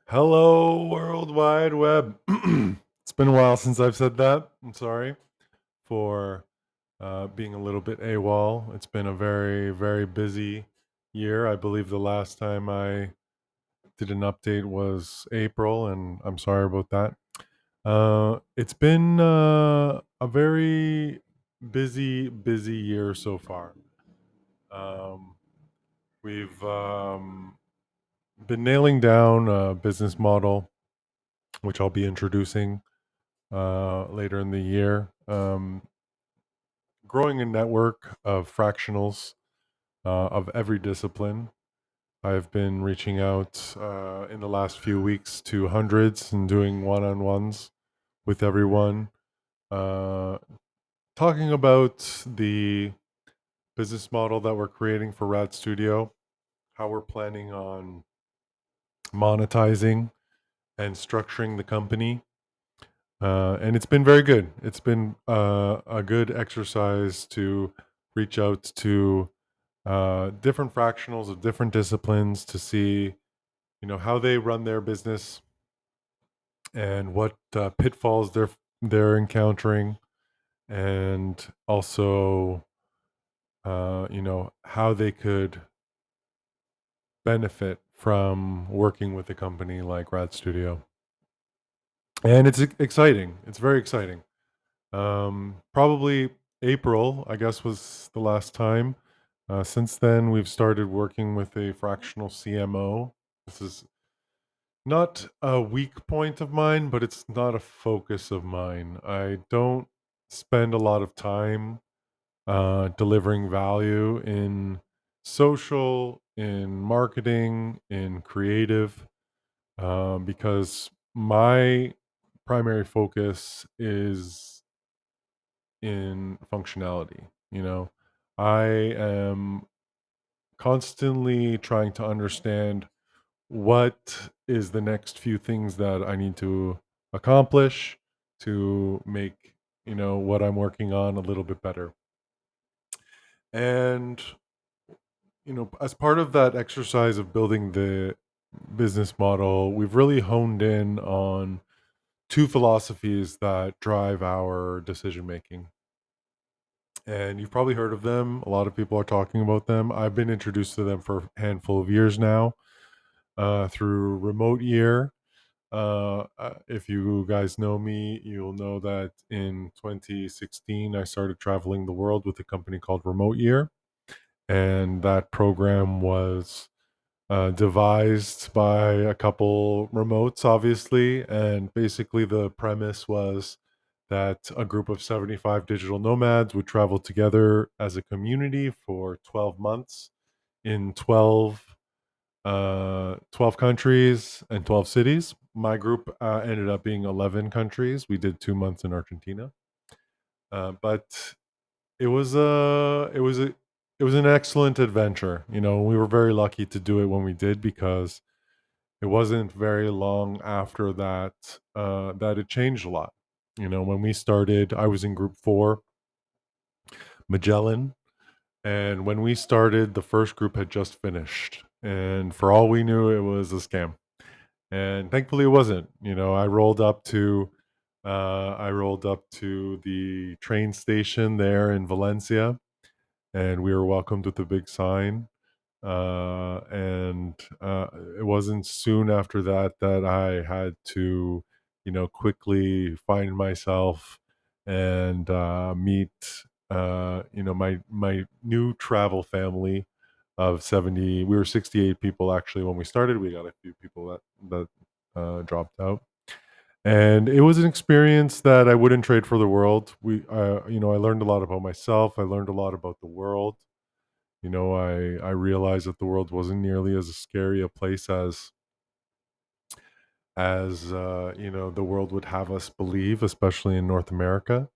Hello, World Wide Web. It's been a while since I've said that. I'm sorry for being a little bit AWOL. It's been a very, very busy year. I believe the last time I did an update was April, and I'm sorry about that. It's been a very busy year so far. Um, we've been nailing down a business model, which I'll be introducing later in the year. Growing a network of fractionals of every discipline. I've been reaching out in the last few weeks to hundreds and doing one on ones with everyone, uh, talking about the business model that we're creating for Radd Studio, how we're planning on monetizing and structuring the company. And it's been very good. It's been a good exercise to reach out to different fractionals of different disciplines to see, how they run their business and what pitfalls they're encountering, and also, how they could benefit from working with a company like Rad Studio. And it's exciting. It's very exciting. Probably April, I guess, was the last time. Since then, we've started working with a fractional CMO. This is not a weak point of mine, but it's not a focus of mine. I don't spend a lot of time delivering value in social, in marketing, in creative, because my primary focus is in functionality. I am constantly trying to understand what is the next few things that I need to accomplish to make, what I'm working on a little bit better. And, as part of that exercise of building the business model, we've really honed in on two philosophies that drive our decision making. And you've probably heard of them. A lot of people are talking about them. I've been introduced to them for a handful of years now through Remote Year. If you guys know me, you'll know that in 2016, I started traveling the world with a company called Remote Year. And that program was devised by a couple remotes, obviously. And basically, the premise was that a group of 75 digital nomads would travel together as a community for 12 months in 12 countries and 12 cities. My group ended up being 11 countries. We did 2 months in Argentina. But it was an excellent adventure. We were very lucky to do it when we did, because it wasn't very long after that that it changed a lot. When we started, I was in group 4, Magellan, and when we started, the first group had just finished, and for all we knew, it was a scam. And thankfully, it wasn't. I rolled up to the train station there in Valencia, and we were welcomed with a big sign. And it wasn't soon after that that I had to, quickly find myself and meet, my new travel family of 70. We were 68 people actually when we started. We got a few people that dropped out. And it was an experience that I wouldn't trade for the world. I learned a lot about myself. I learned a lot about the world. I realized that the world wasn't nearly as scary a place as the world would have us believe, especially in North America.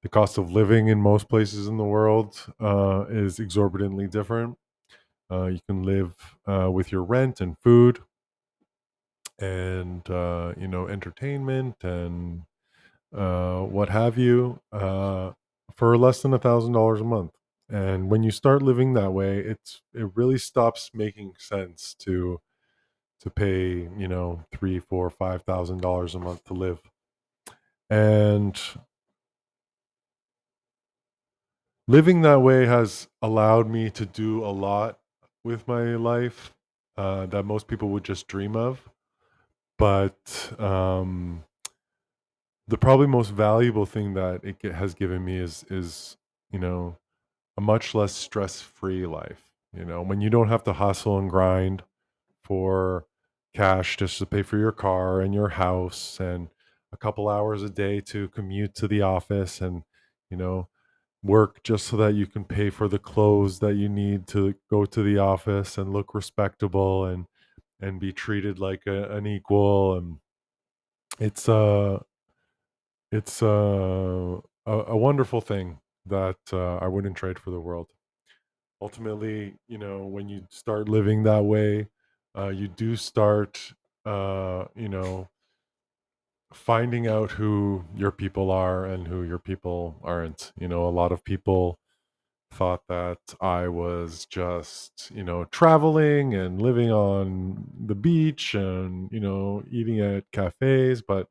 The cost of living in most places in the world is exorbitantly different. You can live with your rent and food and entertainment and what have you, for less than $1,000 a month. And when you start living that way, it really stops making sense to pay, three, four, $5,000 a month to live. And living that way has allowed me to do a lot with my life that most people would just dream of. But the probably most valuable thing that has given me is you know a much less stress-free life. When you don't have to hustle and grind for cash just to pay for your car and your house and a couple hours a day to commute to the office and you know work just so that you can pay for the clothes that you need to go to the office and look respectable and be treated like an equal. And it's a wonderful thing that I wouldn't trade for the world. Ultimately, when you start living that way, you do start, finding out who your people are and who your people aren't. A lot of people thought that I was just, traveling and living on the beach and, eating at cafes. But,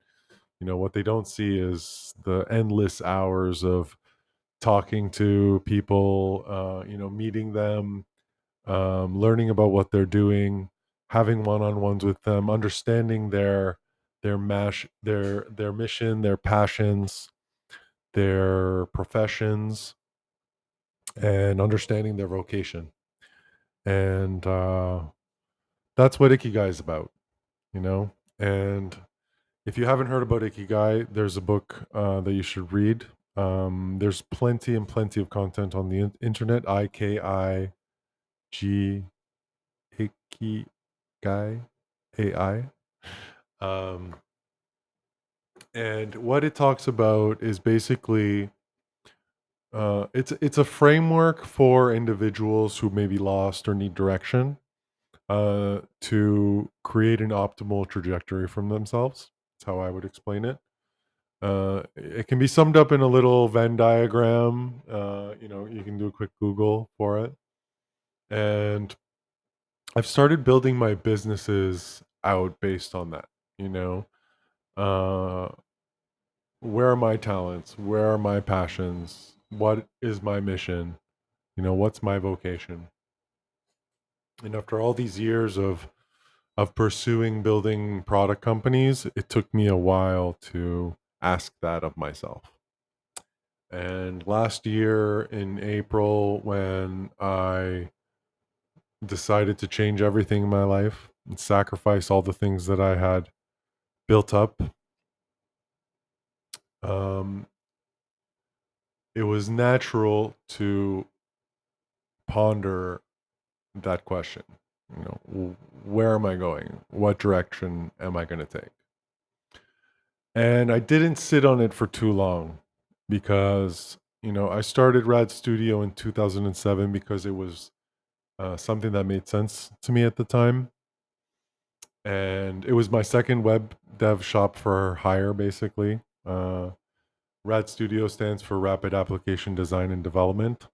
what they don't see is the endless hours of talking to people, meeting them, learning about what they're doing, having one-on-ones with them, understanding their mission, their passions, their professions, and understanding their vocation. And that's what Ikigai is about, you know. And if you haven't heard about Ikigai, there's a book that you should read. There's plenty and plenty of content on the internet. IKIG Ikigai AI. Um, and what it talks about is basically it's a framework for individuals who may be lost or need direction to create an optimal trajectory from themselves. That's how I would explain it. It can be summed up in a little Venn diagram. You can do a quick Google for it. And I've started building my businesses out based on that. You know, uh, where are my talents? Where are my passions? What is my mission? What's my vocation? And after all these years of pursuing building product companies, it took me a while to ask that of myself. And last year in April, when I decided to change everything in my life and sacrifice all the things that I had built up, um, it was natural to ponder that question. Where am I going? What direction am I going to take? And I didn't sit on it for too long because, I started Radd Studio in 2007 because it was something that made sense to me at the time. And it was my second web dev shop for hire, basically. Radd Studio stands for Rapid Application Design and Development.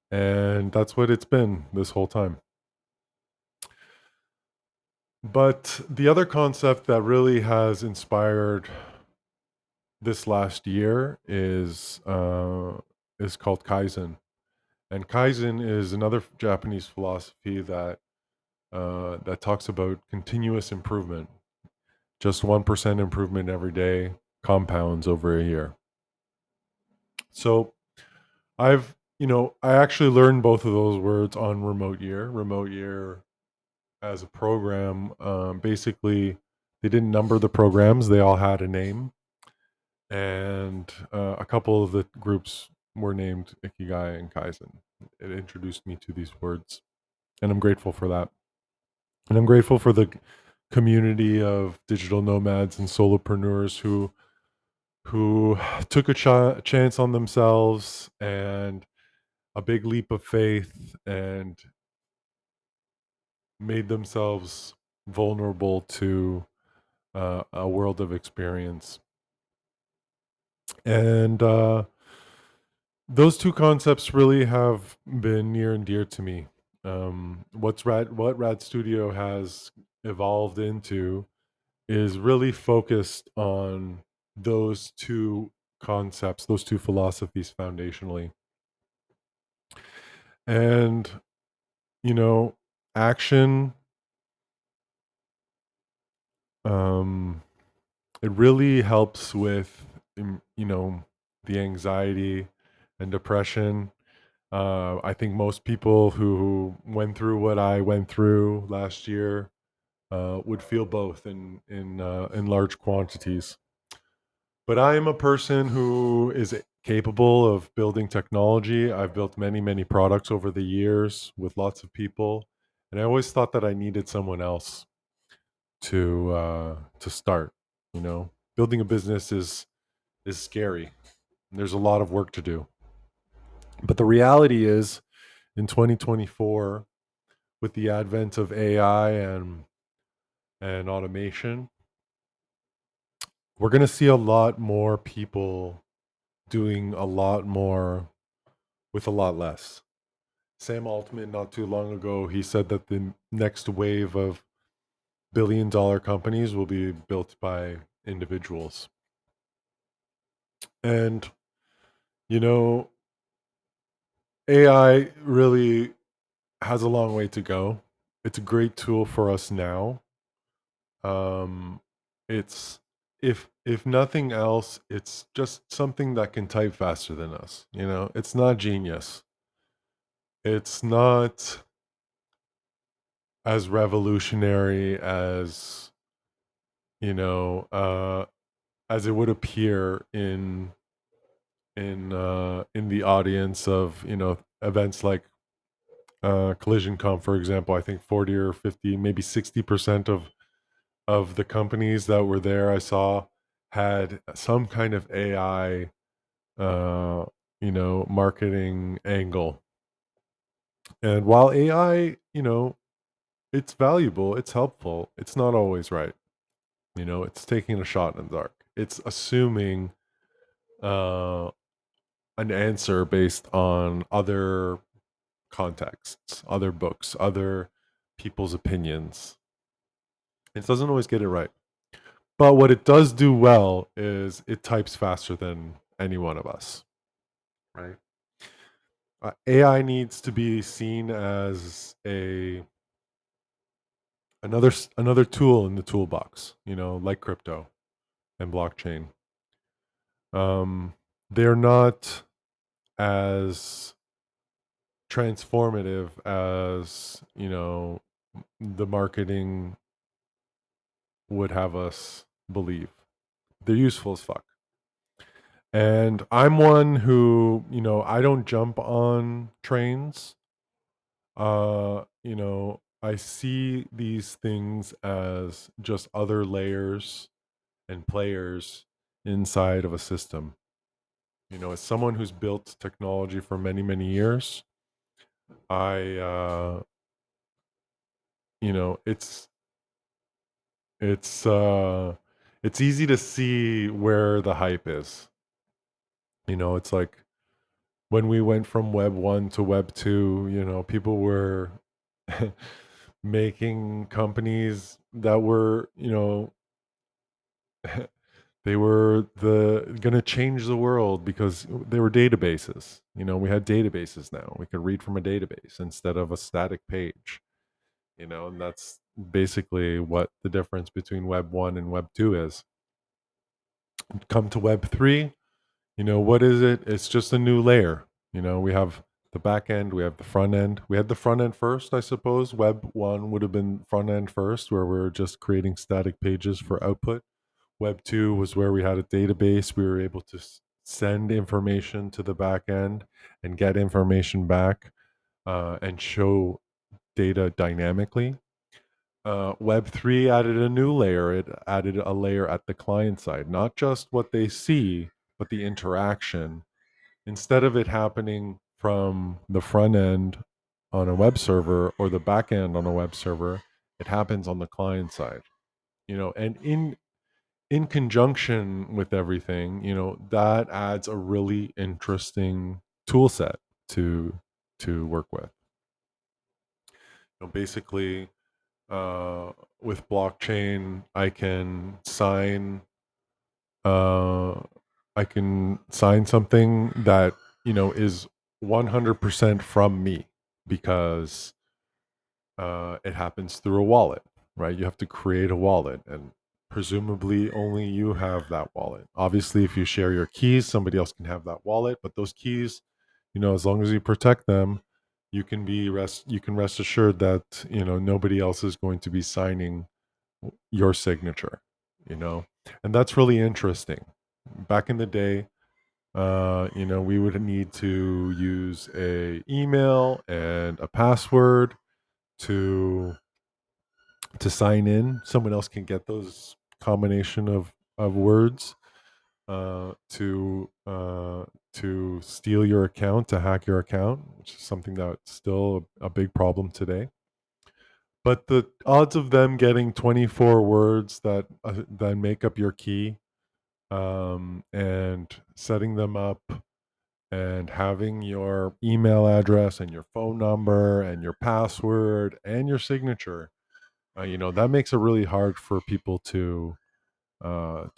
And that's what it's been this whole time. But the other concept that really has inspired this last year is called Kaizen, and Kaizen is another Japanese philosophy that talks about continuous improvement. Just 1% improvement every day compounds over a year. So I actually learned both of those words on Remote Year. Remote Year as a program, basically, they didn't number the programs; they all had a name, and a couple of the groups were named Ikigai and Kaizen. It introduced me to these words, and I'm grateful for that. And I'm grateful for the community of digital nomads and solopreneurs who took a chance on themselves and a big leap of faith and made themselves vulnerable to a world of experience. And those two concepts really have been near and dear to me. What Radd Studio has evolved into is really focused on those two concepts, those two philosophies foundationally. And, you know, action, um, it really helps with, the anxiety and depression. I think most people who went through what I went through last year would feel both in large quantities. But I am a person who is capable of building technology. I've built many products over the years with lots of people, and I always thought that I needed someone else to start. Building a business is scary. There's a lot of work to do, but the reality is, in 2024, with the advent of AI and automation, we're going to see a lot more people doing a lot more with a lot less. Sam Altman, not too long ago, he said that the next wave of billion-dollar companies will be built by individuals. And, you know, AI really has a long way to go. It's a great tool for us now. Um, it's if nothing else, it's just something that can type faster than us. It's not genius. It's not as revolutionary you know uh, as it would appear in the audience of events like CollisionCon, for example. I think 40 or 50, maybe 60% of the companies that were there I saw had some kind of AI marketing angle. And while AI, it's valuable, it's helpful, it's not always right. It's taking a shot in the dark. It's assuming uh, an answer based on other contexts, other books, other people's opinions. It doesn't always get it right. But what it does do well is it types faster than any one of us, right? AI needs to be seen as a another tool in the toolbox, like crypto and blockchain. They're not as transformative as the marketing would have us believe. They're useful as fuck. And I'm one who, I don't jump on trains. I see these things as just other layers and players inside of a system. As someone who's built technology for many years, I you know, it's uh it's easy to see where the hype is. It's like when we went from web 1 to web 2, people were making companies that were, they were going to change the world because they were databases. We had databases now. We could read from a database instead of a static page. And that's basically what the difference between web 1 and web 2 is. Come to web 3, what is it? It's just a new layer. We have the back end, we have the front end. We had the front end first, I suppose. Web 1 would have been front end first, where we are just creating static pages for output. Web 2 was where we had a database. We were able to send information to the back end and get information back and show data dynamically. Web3 added a new layer. It added a layer at the client side, not just what they see, but the interaction. Instead of it happening from the front end on a web server or the back end on a web server, it happens on the client side. And in conjunction with everything, that adds a really interesting tool set to work with. Basically, uh, with blockchain, uh, I can sign something that is 100% from me because it happens through a wallet, right? You have to create a wallet, and presumably only you have that wallet. Obviously, if you share your keys, somebody else can have that wallet, but those keys, as long as you protect them, you can rest assured that nobody else is going to be signing your signature, you know, and that's really interesting. Back in the day, we would need to use a email and a password to sign in. Someone else can get those combination of words to steal your account, to hack your account, which is something that's still a big problem today. But the odds of them getting 24 words that make up your key, and setting them up and having your email address and your phone number and your password and your signature, that makes it really hard for people to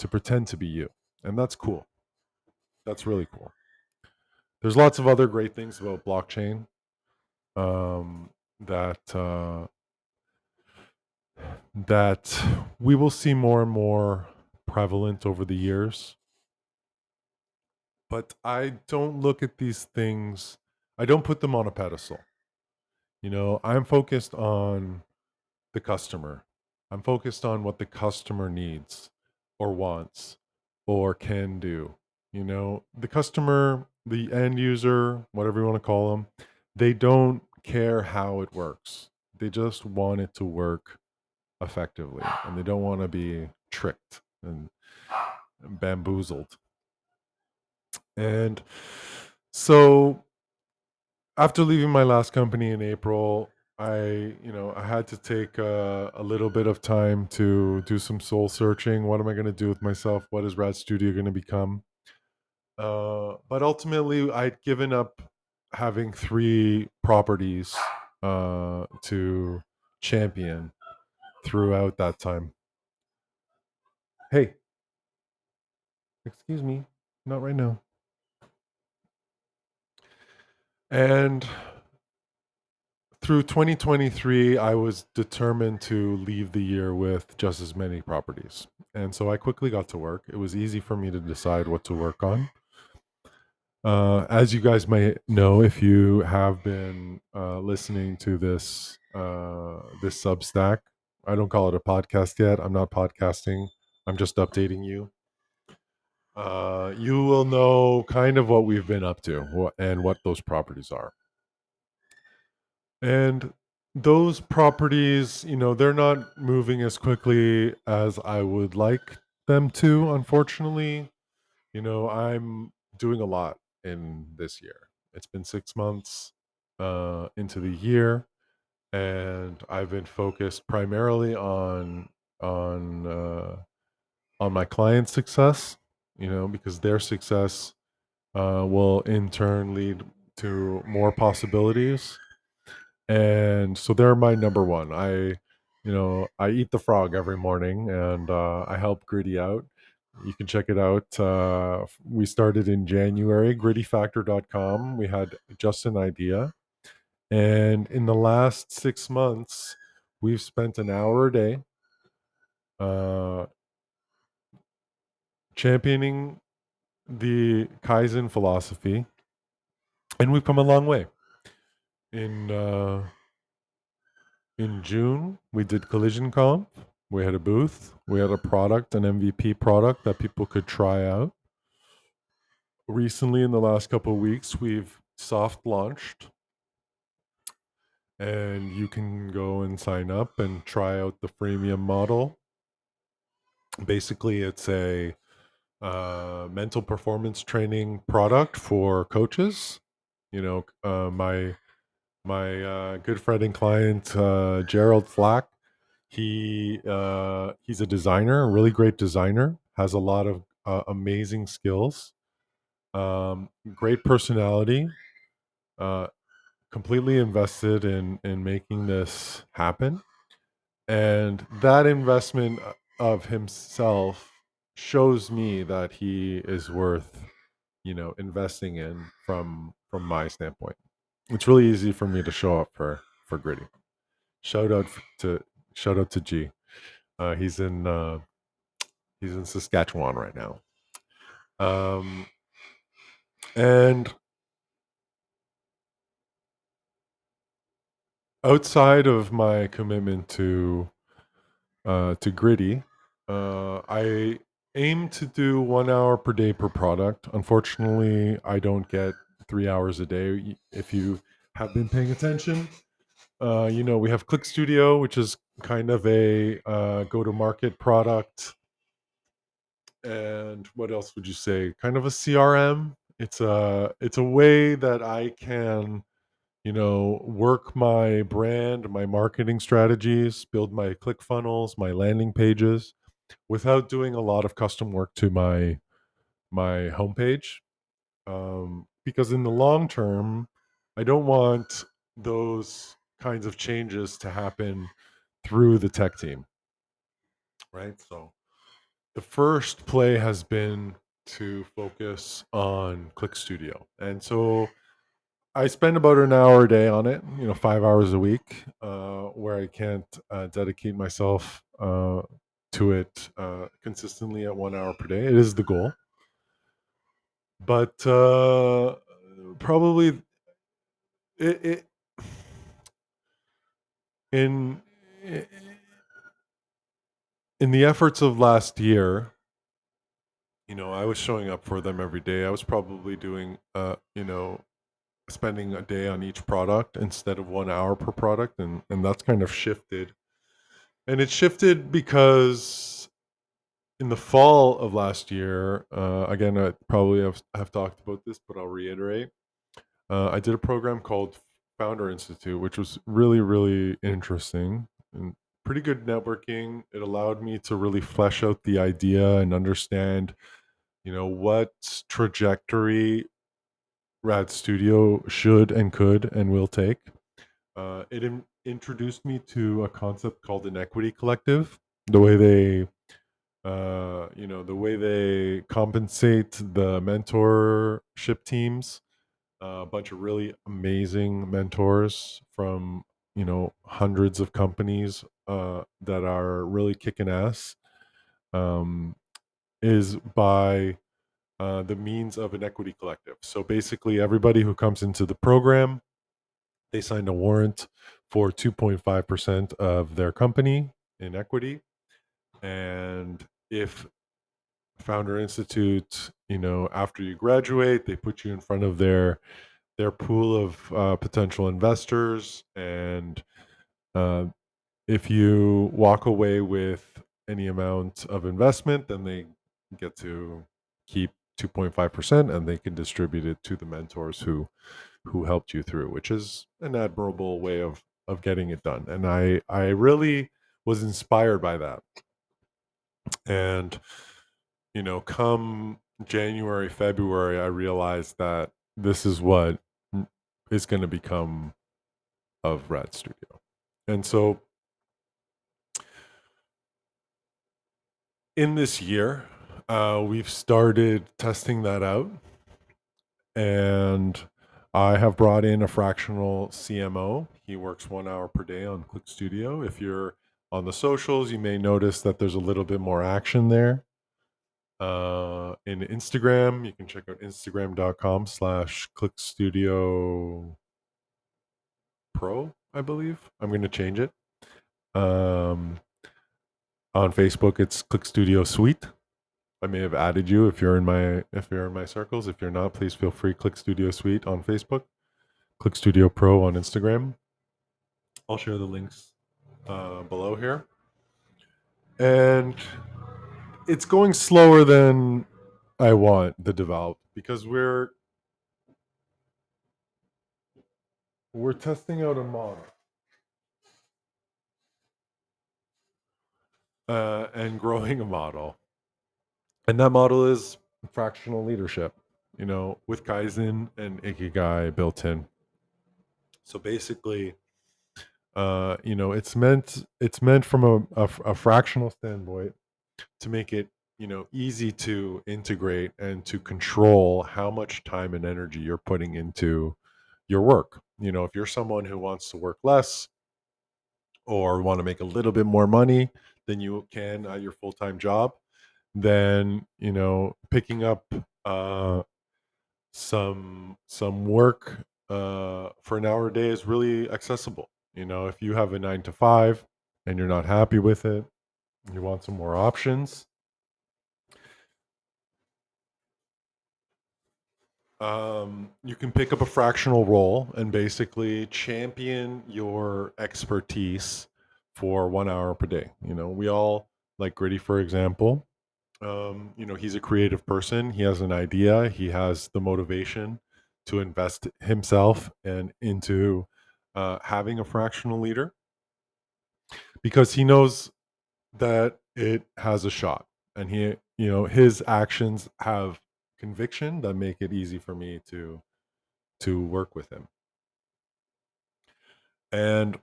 pretend to be you, and that's cool. That's really cool. There's lots of other great things about blockchain, um, that that we will see more and more prevalent over the years. But I don't look at these things. I don't put them on a pedestal. I'm focused on the customer. I'm focused on what the customer needs or wants or can do. The customer, the end user, whatever you want to call them, they don't care how it works. They just want it to work effectively, and they don't want to be tricked and bamboozled. And so after leaving my last company in April, I had to take a little bit of time to do some soul searching. What am I going to do with myself? What is Radd Studio going to become? But ultimately, I'd given up having three properties to champion throughout that time. Hey, excuse me, not right now. And through 2023, I was determined to leave the year with just as many properties. And so I quickly got to work. It was easy for me to decide what to work on. As you guys may know, if you have been listening to this Substack, I don't call it a podcast yet. I'm not podcasting. I'm just updating you. You will know kind of what we've been up to and what those properties are. And those properties, they're not moving as quickly as I would like them to, unfortunately. I'm doing a lot in this year. It's been 6 months into the year, and I've been focused primarily on on my clients' success. Because their success will in turn lead to more possibilities, and so they're my number one. I eat the frog every morning, and I help Gritty out. You can check it out. We started in January, grittyfactor.com. We had just an idea, and in the last 6 months, we've spent an hour a day uh, championing the Kaizen philosophy, and we've come a long way. In June, we did Collision Comp. We had a booth. We had a product, an MVP product that people could try out. Recently, in the last couple of weeks, we've soft launched, and you can go and sign up and try out the freemium model. Basically, it's a mental performance training product for coaches. My good friend and client, Gerald Flack. He's a designer, a really great designer. Has a lot of amazing skills. Great personality. Uh, Completely invested in making this happen. And that investment of himself shows me that he is worth, investing in from my standpoint. It's really easy for me to show up for Gritty. Shout out to shout out to G. He's in Saskatchewan right now. Um, and outside of my commitment to Gritty, I aim to do 1 hour per day per product. Unfortunately, I don't get 3 hours a day. If you have been paying attention, we have Click Studio, which is kind of a go to market product. And what else would you say? Kind of a CRM. It's a way that I can work my brand, my marketing strategies, build my click funnels, my landing pages without doing a lot of custom work to my homepage. Because in the long term, I don't want those kinds of changes to happen through the tech team, right? So the first play has been to focus on Click Studio. And so I spend about an hour a day on it, 5 hours a week, where I can't dedicate myself to it consistently at 1 hour per day. It is the goal. But probably it in in the efforts of last year, I was showing up for them every day. I was probably doing, spending a day on each product instead of 1 hour per product, and that's kind of shifted. And it shifted because in the fall of last year, again, I probably have talked about this, but I'll reiterate. I did a program called Founder Institute, which was really, really interesting and pretty good networking. It allowed me to really flesh out the idea and understand, what trajectory Radd Studio should and could and will take. It introduced me to a concept called an equity collective. The way they compensate the mentorship teams, a bunch of really amazing mentors from hundreds of companies that are really kicking ass, um, is by the means of an equity collective. So basically, everybody who comes into the program, they signed a warrant for 2.5% of their company in equity. And if Founder Institute, after you graduate, they put you in front of their pool of potential investors, and uh, if you walk away with any amount of investment, then they get to keep 2.5%, and they can distribute it to the mentors who helped you through, which is an admirable way of getting it done. And I really was inspired by that. And come January, February, I realized that this is what is going to become of Radd Studio. And so in this year, we've started testing that out. And I have brought in a fractional CMO. He works 1 hour per day on Click Studio. If you're on the socials, you may notice that there's a little bit more action there. In Instagram, you can check out instagram.com/clickstudio pro, I believe. I'm going to change it. Um, on Facebook, it's Click Studio Suite. I may have added you if you're in my circles. If you're not, please feel free. Click Studio Suite on Facebook, Click Studio Pro on Instagram. I'll share the links below here. And it's going slower than I want the develop because we're testing out a model and growing a model, and that model is fractional leadership. With Kaizen and Ikigai built in. So basically, It's meant from a fractional standpoint to make it easy to integrate and to control how much time and energy you're putting into your work. If you're someone who wants to work less or want to make a little bit more money than you can at your full-time job, then picking up uh some work for an hour a day is really accessible. If you have a 9 to 5 and you're not happy with it, you want some more options. You can pick up a fractional role and basically champion your expertise for 1 hour per day. We all like Gritty, for example. He's a creative person. He has an idea. He has the motivation to invest himself and into having a fractional leader because he knows that it has a shot, and his actions have conviction that make it easy for me to work with him. And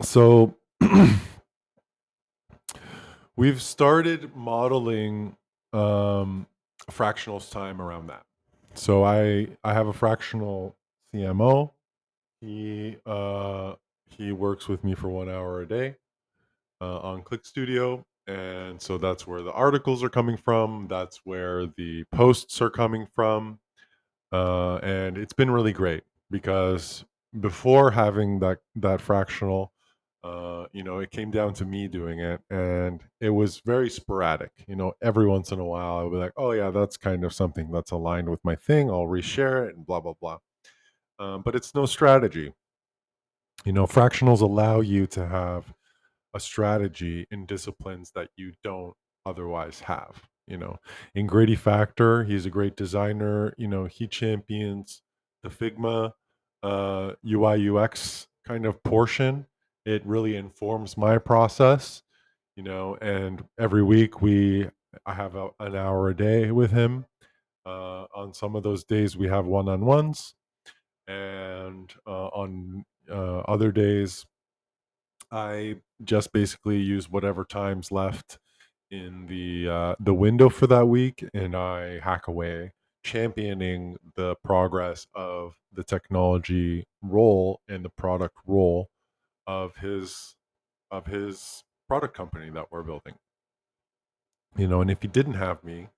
so we've started modeling fractionals time around that. So I have a fractional CMO. He works with me for 1 hour a day on Click Studio, and so that's where the articles are coming from. That's where the posts are coming from. And it's been really great because before having that fractional, it came down to me doing it, and it was very sporadic. Every once in a while, I would be like, "Oh yeah, that's kind of something that's aligned with my thing. I'll reshare it and blah blah blah." But it's no strategy. Fractionals allow you to have a strategy in disciplines that you don't otherwise have. In Grady Factor, he's a great designer. He champions the Figma UI UX kind of portion. It really informs my process. And every week I have an hour a day with him. On some of those days, we have one-on-ones, and on other days, I just basically use whatever time's left in the window for that week, and I hack away, championing the progress of the technology role and the product role of his product company that we're building. And if he didn't have me,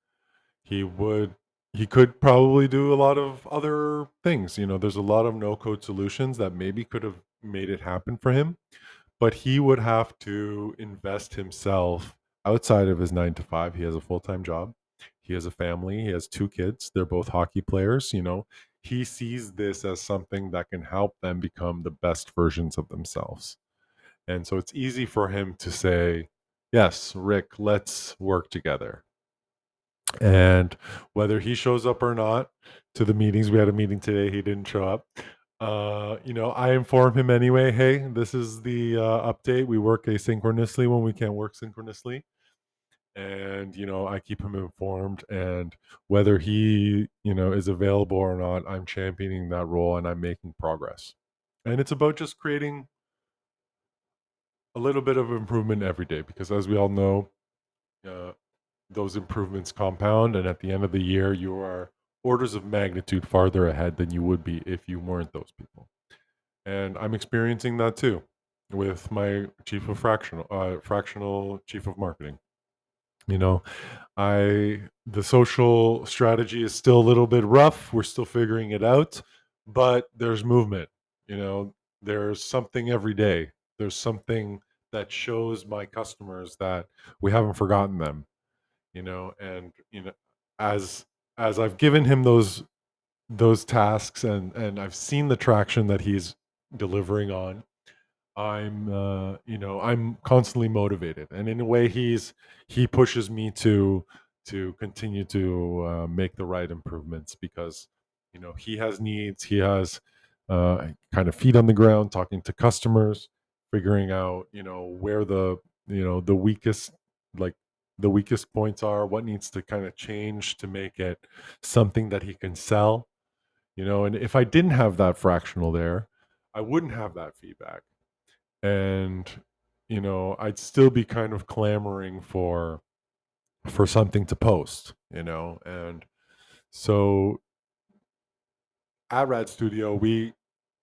he would he could probably do a lot of other things. There's a lot of no code solutions that maybe could have made it happen for him, but he would have to invest himself outside of his 9 to 5. He has a full time job. He has a family. He has 2 kids. They're both hockey players. He sees this as something that can help them become the best versions of themselves. And so it's easy for him to say, "Yes, Rick, let's work together." And whether he shows up or not to the meetings, we had a meeting today, he didn't show up. I inform him anyway. Hey, this is the update. We work asynchronously when we can't work synchronously, and I keep him informed. And whether he is available or not, I'm championing that role and I'm making progress. And it's about just creating a little bit of improvement every day, because as we all know, uh, those improvements compound, and at the end of the year, you are orders of magnitude farther ahead than you would be if you weren't those people. And I'm experiencing that too with my chief of fractional chief of marketing. You know, I the social strategy is still a little bit rough. We're still figuring it out, but there's movement. You know, there's something every day. There's something that shows my customers that we haven't forgotten them. And as I've given him those tasks, and I've seen the traction that he's delivering on, I'm constantly motivated, and in a way, he pushes me to continue to make the right improvements, because he has needs. He has kind of feet on the ground, talking to customers, figuring out where the weakest, like the weakest points are, what needs to kind of change to make it something that he can sell. And if I didn't have that fractional there, I wouldn't have that feedback. And I'd still be kind of clamoring for something to post, and so at Rad Studio, we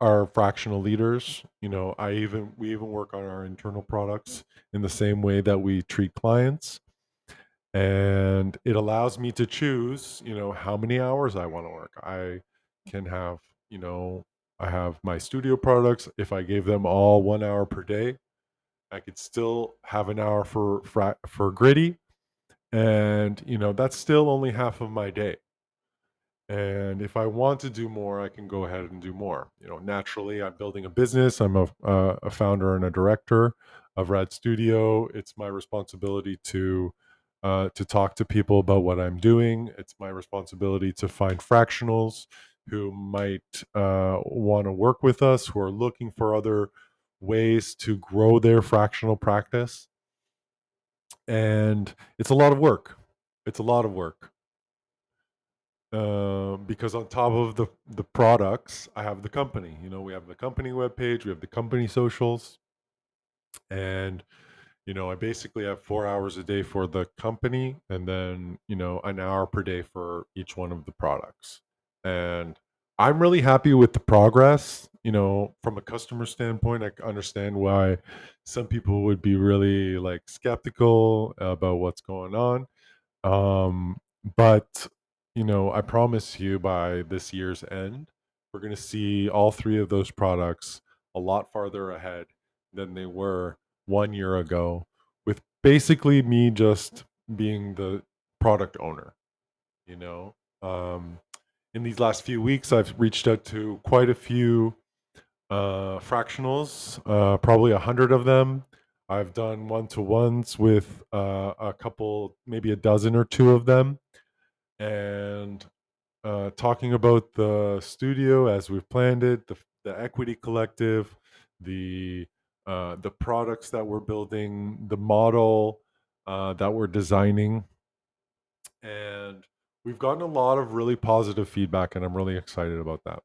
are fractional leaders. We even work on our internal products in the same way that we treat clients, and it allows me to choose, how many hours I want to work. I can have, you know, I have my studio products. If I gave them all 1 hour per day, I could still have an hour for gritty, and that's still only half of my day. And if I want to do more, I can go ahead and do more. Naturally, I'm building a business. I'm a founder and a director of Rad Studio. It's my responsibility to talk to people about what I'm doing. It's my responsibility to find fractionals who might want to work with us, who are looking for other ways to grow their fractional practice. And it's a lot of work. It's a lot of work because on top of the products, I have the company. We have the company webpage, we have the company socials, and I basically have 4 hours a day for the company, and then an hour per day for each one of the products. And I'm really happy with the progress. From a customer standpoint, I understand why some people would be really like skeptical about what's going on. um, but I promise you by this year's end, we're going to see all three of those products a lot farther ahead than they were 1 year ago, with basically me just being the product owner. You know, um, in these last few weeks, I've reached out to quite a few fractionals, probably 100 of them. I've done one-to-ones with a couple, maybe a dozen or two of them, and talking about the studio as we've planned it, the equity collective, the products that we're building, the model that we're designing, and we've gotten a lot of really positive feedback, and I'm really excited about that.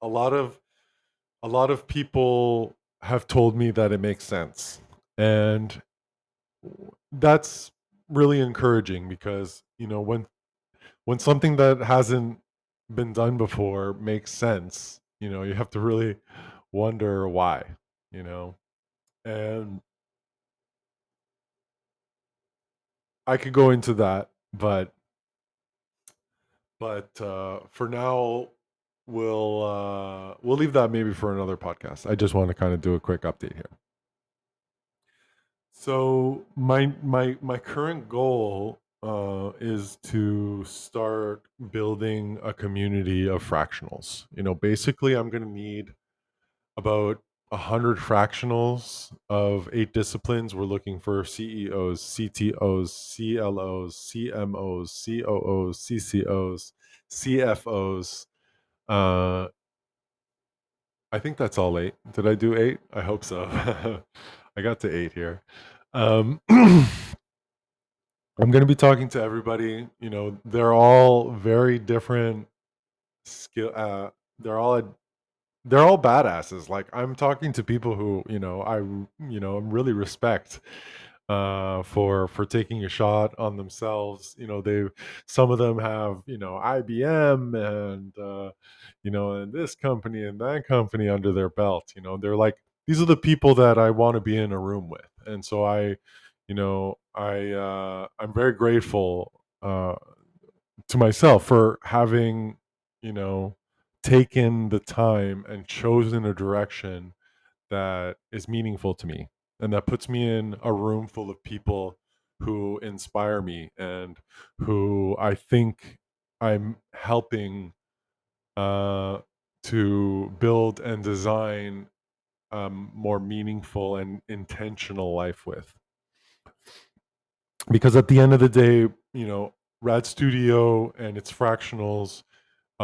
A lot of people have told me that it makes sense, and that's really encouraging because when something that hasn't been done before makes sense, you have to really wonder why, you know and I could go into that, but for now, we'll leave that maybe for another podcast. I just want to kind of do a quick update here. So my current goal is to start building a community of fractionals. Basically, I'm going to need about 100 fractionals of 8 disciplines. We're looking for CEOs, CTOs, CLOs, CMOs, COOs, CCOs, CFOs. Uh, I think that's all 8. Did I do 8? I hope so. I got to 8 here. I'm going to be talking to everybody. They're all very different skill. They're all badasses. Like, I'm talking to people who really respect for taking a shot on themselves. They Some of them have IBM and this company and that company under their belt. They're like, these are the people that I want to be in a room with, and so I'm very grateful to myself for having you know taken the time and chosen a direction that is meaningful to me, and that puts me in a room full of people who inspire me and who I think I'm helping uh, to build and design more meaningful and intentional life with. Because at the end of the day, Rad Studio and its fractionals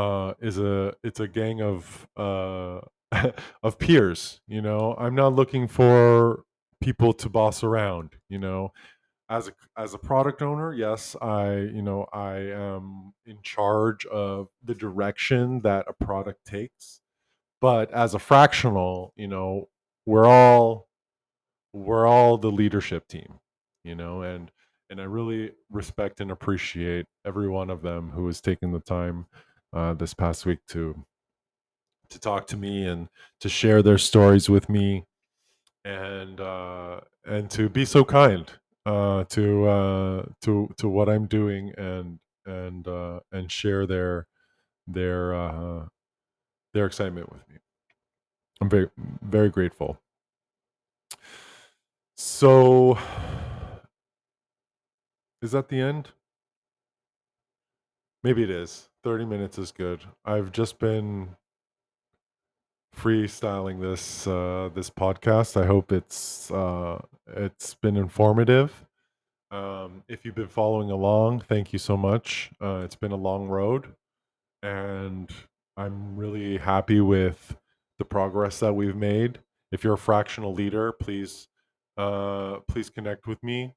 it's a gang of of peers. I'm not looking for people to boss around. As a product owner, yes, I am in charge of the direction that a product takes. But as a fractional, we're all we're all the leadership team, and I really respect and appreciate every one of them who has taken the time this past week to talk to me and to share their stories with me, and to be so kind to what I'm doing, and share their their excitement with me. I'm very very grateful. So, is that the end? Maybe it is. 30 minutes is good. I've just been freestyling this podcast. I hope it's been informative. If you've been following along, thank you so much. It's been a long road, and I'm really happy with the progress that we've made. If you're a fractional leader, please connect with me.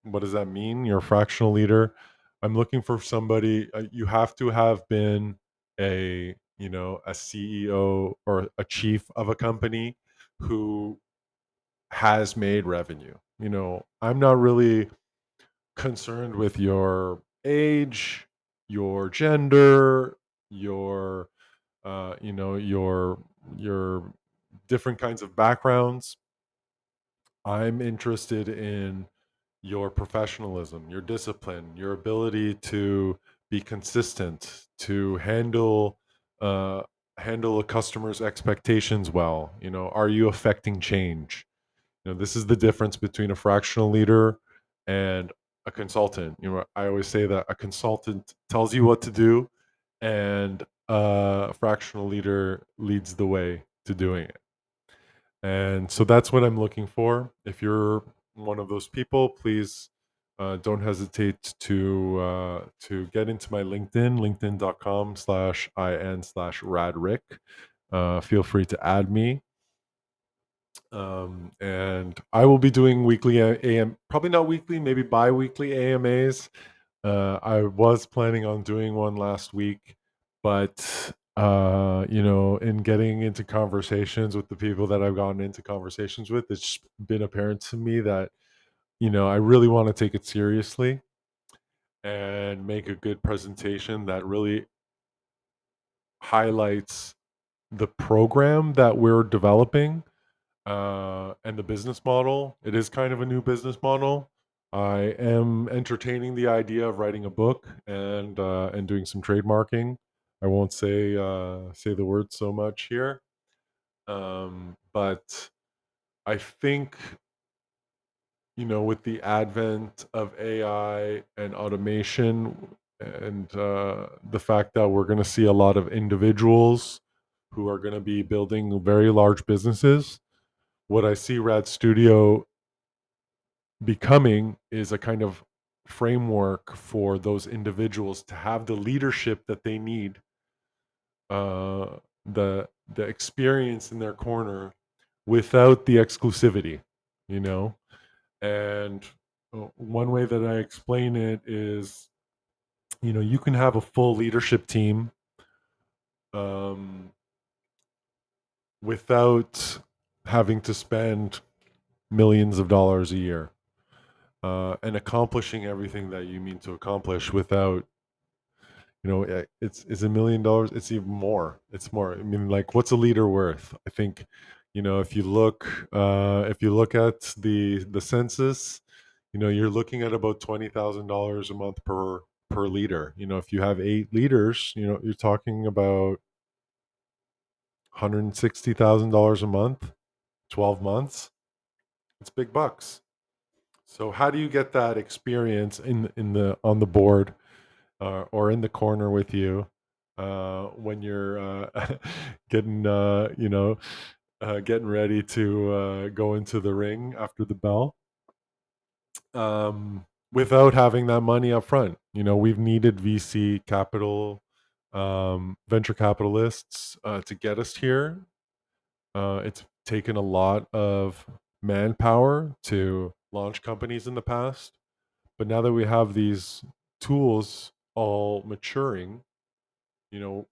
What does that mean? You're a fractional leader. I'm looking for somebody. You have to have been a CEO or a chief of a company who has made revenue. I'm not really concerned with your age, your gender, your different kinds of backgrounds. I'm interested in your professionalism, your discipline, your ability to be consistent, to uh, handle a customer's expectations well. Are you affecting change? This is the difference between a fractional leader and a consultant. I always say that a consultant tells you what to do, and a fractional leader leads the way to doing it. And so that's what I'm looking for. If you're one of those people, please don't hesitate to get into my LinkedIn, linkedin.com/in/radrick. Feel free to add me. And I will be doing weekly AM, probably not weekly, maybe bi-weekly AMAs. I was planning on doing one last week, but in getting into conversations with the people that I've gotten into conversations with, it's been apparent to me that I really want to take it seriously and make a good presentation that really highlights the program that we're developing, and the business model. It is kind of a new business model. I am entertaining the idea of writing a book and doing some trademarking. I won't say the word so much here, but I think with the advent of AI and automation, and the fact that we're going to see a lot of individuals who are going to be building very large businesses, what I see Radd Studio becoming is a kind of framework for those individuals to have the leadership that they need, uh, the experience in their corner without the exclusivity, you know. And one way that I explain it is, you can have a full leadership team, um, without having to spend millions of dollars a year, and accomplishing everything that you mean to accomplish without, it's $1 million. It's even more. It's more. I mean, like, what's a leader worth? I think, if you look at the census, you're looking at about $20,000 a month per leader. If you have 8 leaders, you're talking about $160,000 a month, 12 months. It's big bucks. So how do you get that experience in the on the board, or in the corner with you, when you're getting getting ready to go into the ring after the bell, without having that money up front? We've needed VC capital, venture capitalists, to get us here. It's taken a lot of manpower to launch companies in the past, but now that we have these tools all maturing, you know,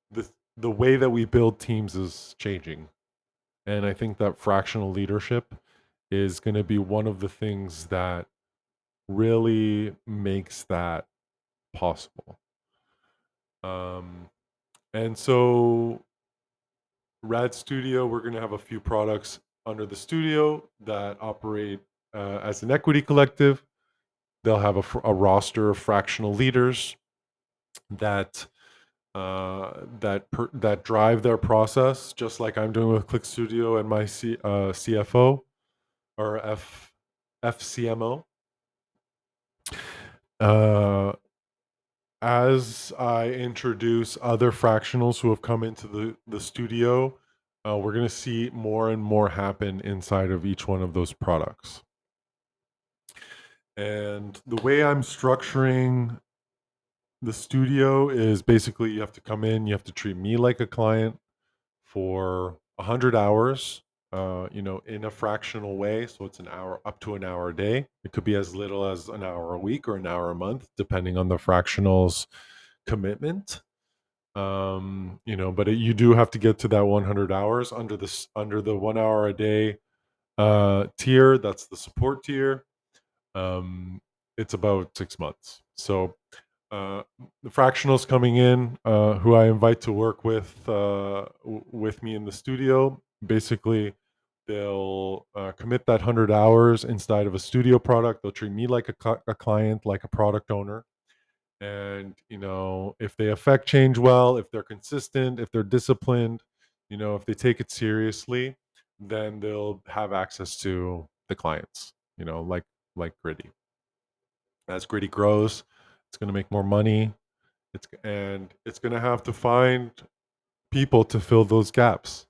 the the way that we build teams is changing. And I think that fractional leadership is going to be one of the things that really makes that possible. Um, and so, Radd Studio, we're going to have a few products under the studio that operate as an equity collective. They'll have a roster of fractional leaders that that drive their process, just like I'm doing with Click Studio and my CFO or FCMO. Uh, as I introduce other fractionals who have come into the studio, we're going to see more and more happen inside of each one of those products. And the way I'm structuring the studio is basically you have to come in, you have to treat me like a client for 100 hours, in a fractional way. So it's an hour, up to an hour a day. It could be as little as an hour a week or an hour a month, depending on the fractional's commitment. But you do have to get to that 100 hours under the 1 hour a day tier. That's the support tier. It's about 6 months. So uh, the fractionals coming in, who I invite to work with me in the studio, basically they'll commit that 100 hours inside of a studio product. They'll treat me like a client, like a product owner. And if they affect change well, if they're consistent, if they're disciplined, if they take it seriously, then they'll have access to the clients. Like Gritty. As Gritty grows, it's going to make more money. It's going to have to find people to fill those gaps.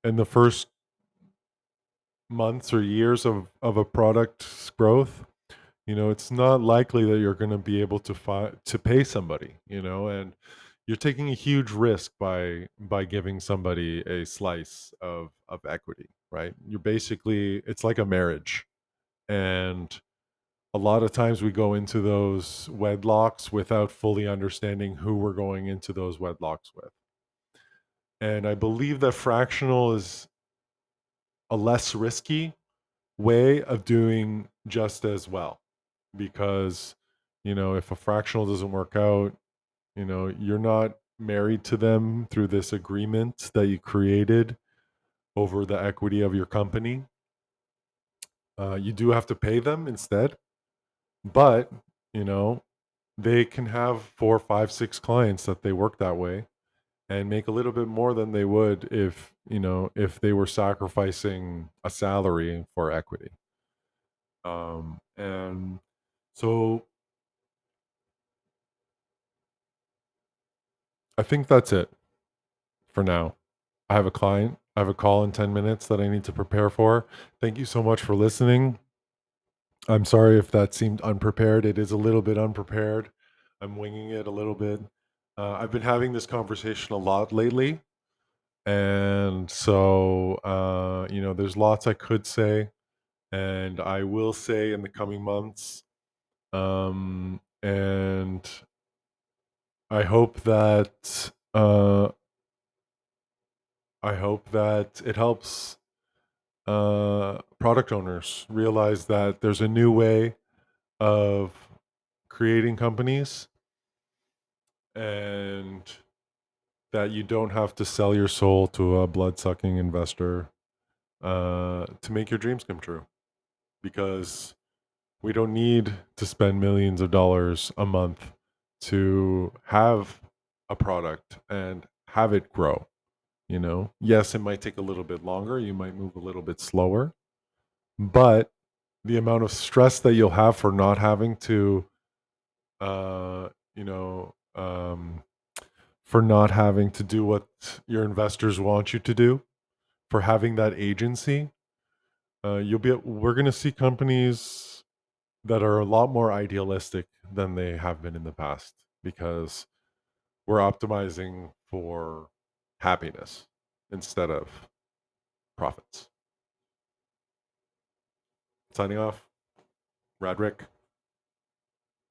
And the first months or years of a product's growth, it's not likely that you're going to be able to pay somebody, and you're taking a huge risk by giving somebody a slice of equity, right? You're basically, it's like a marriage. And a lot of times we go into those wedlocks without fully understanding who we're going into those wedlocks with. And I believe that fractional is a less risky way of doing just as well, because if a fractional doesn't work out, you're not married to them through this agreement that you created over the equity of your company. You do have to pay them instead, but you know they can have 4, 5, 6 clients that they work that way and make a little bit more than they would if they were sacrificing a salary for equity. And so I think that's it for now. I have a client. I have a call in 10 minutes that I need to prepare for. Thank you so much for listening. I'm sorry if that seemed unprepared. It is a little bit unprepared. I'm winging it a little bit. I've been having this conversation a lot lately. And so, there's lots I could say and I will say in the coming months. And I hope that it helps product owners realize that there's a new way of creating companies, and that you don't have to sell your soul to a blood-sucking investor to make your dreams come true. Because we don't need to spend millions of dollars a month to have a product and have it grow. Yes, it might take a little bit longer. You might move a little bit slower, but the amount of stress that you'll have for not having to, uh, you know, um, for not having to do what your investors want you to do, for having that agency, we're going to see companies that are a lot more idealistic than they have been in the past, because we're optimizing for happiness instead of profits. Signing off, Radrick.